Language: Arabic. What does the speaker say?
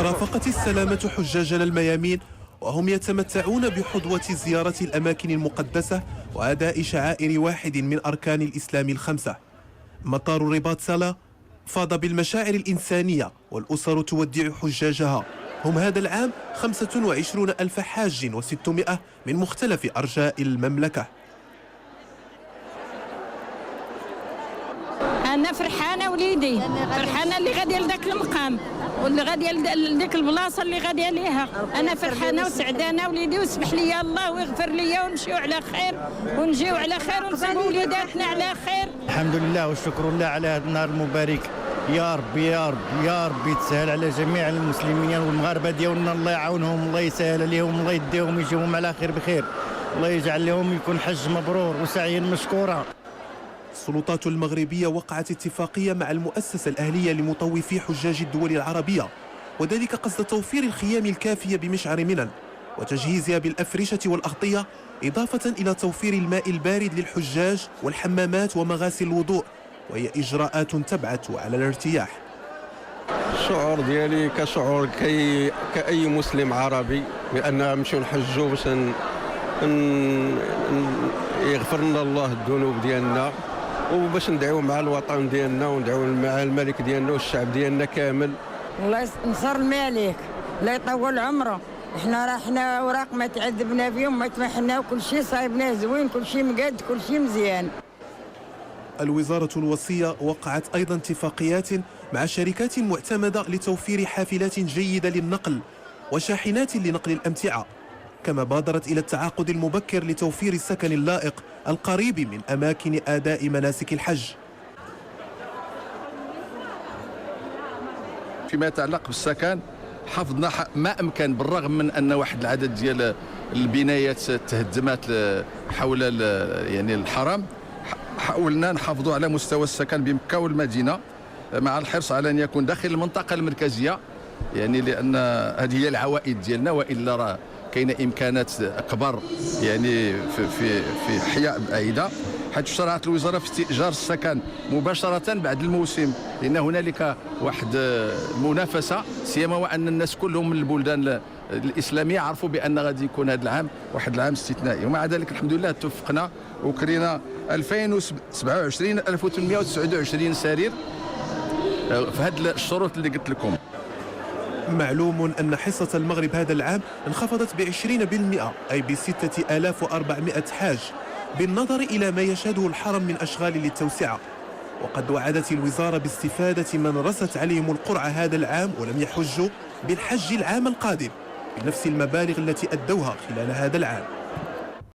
رافقت السلامة حجاجنا الميامين وهم يتمتعون بحظوة زيارة الأماكن المقدسة وأداء شعائر واحد من أركان الإسلام الخمسة. مطار الرباط سلا فاض بالمشاعر الإنسانية، والأسر تودع حجاجها. هم هذا العام 25 ألف حاج و600 من مختلف أرجاء المملكة. أنا فرحانة وليدي، فرحانة اللي غادي لذاك المقام واللي غادي لذيك البلاصة اللي غادي ليها. أنا فرحانة وسعدانة وليدي، ويسمح لي الله ويغفر لي ونمشيو على خير ونجيو على خير ونصيبوا وليداتنا على خير. الحمد لله والشكر لله على هذا النهار المبارك. يا ربي يا ربي يا ربي تسهل على جميع المسلمين والمغاربة ديالنا، الله يعاونهم، الله يسهل عليهم، الله يديهم يجيهم على خير بخير، الله يجعل لهم يكون حج مبرور وسعي مشكورة. السلطات المغربية وقعت اتفاقية مع المؤسسة الأهلية لمطوفي حجاج الدول العربية، وذلك قصد توفير الخيام الكافية بمشعر منن وتجهيزها بالأفرشة والأغطية، إضافة إلى توفير الماء البارد للحجاج والحمامات ومغاسل الوضوء، وهي إجراءات تبعث على الارتياح. الشعور ديالي كشعور كأي مسلم عربي بأن نمشيو نحجوا باش يغفر لنا الله الذنوب ديالنا، وباش ندعيو مع الوطن ديالنا وندعيو مع الملك ديالنا والشعب ديالنا كامل. الله ينصر الملك، الله يطول عمره. حنا اوراق ما تعذبنا فيهم، ما تمحنا، وكل شيء صايبناه زوين، كل شيء مقاد، كل شيء مزيان. الوزارة الوصية وقعت أيضا اتفاقيات مع شركات معتمدة لتوفير حافلات جيدة للنقل وشاحنات لنقل الأمتعة، كما بادرت إلى التعاقد المبكر لتوفير السكن اللائق القريب من أماكن أداء مناسك الحج. فيما يتعلق بالسكن، حافظنا ما أمكن بالرغم من أن واحد العدد ديال البنايات تهدمت حول يعني الحرم، حاولنا نحافظوا على مستوى السكن بمكة والمدينة مع الحرص على أن يكون داخل المنطقة المركزية، يعني لأن هذه هي العوائد ديالنا، وإلا راه كاينه امكانات اكبر يعني في احياء بعيده، حيث شرعت الوزاره في استئجار السكن مباشره بعد الموسم، لان هنالك واحد المنافسه، سيما وان الناس كلهم من البلدان الاسلاميه عرفوا بان غادي يكون هذا العام واحد العام استثنائي، ومع ذلك الحمد لله توفقنا وكرينا 2027 1829 سرير في هذه الشروط اللي قلت لكم. معلوم أن حصة المغرب هذا العام انخفضت ب20%، أي ب6400 حاج، بالنظر إلى ما يشهده الحرم من أشغال للتوسعة. وقد وعدت الوزارة باستفادة من رست عليهم القرعة هذا العام ولم يحجوا بالحج العام القادم بنفس المبالغ التي أدوها خلال هذا العام.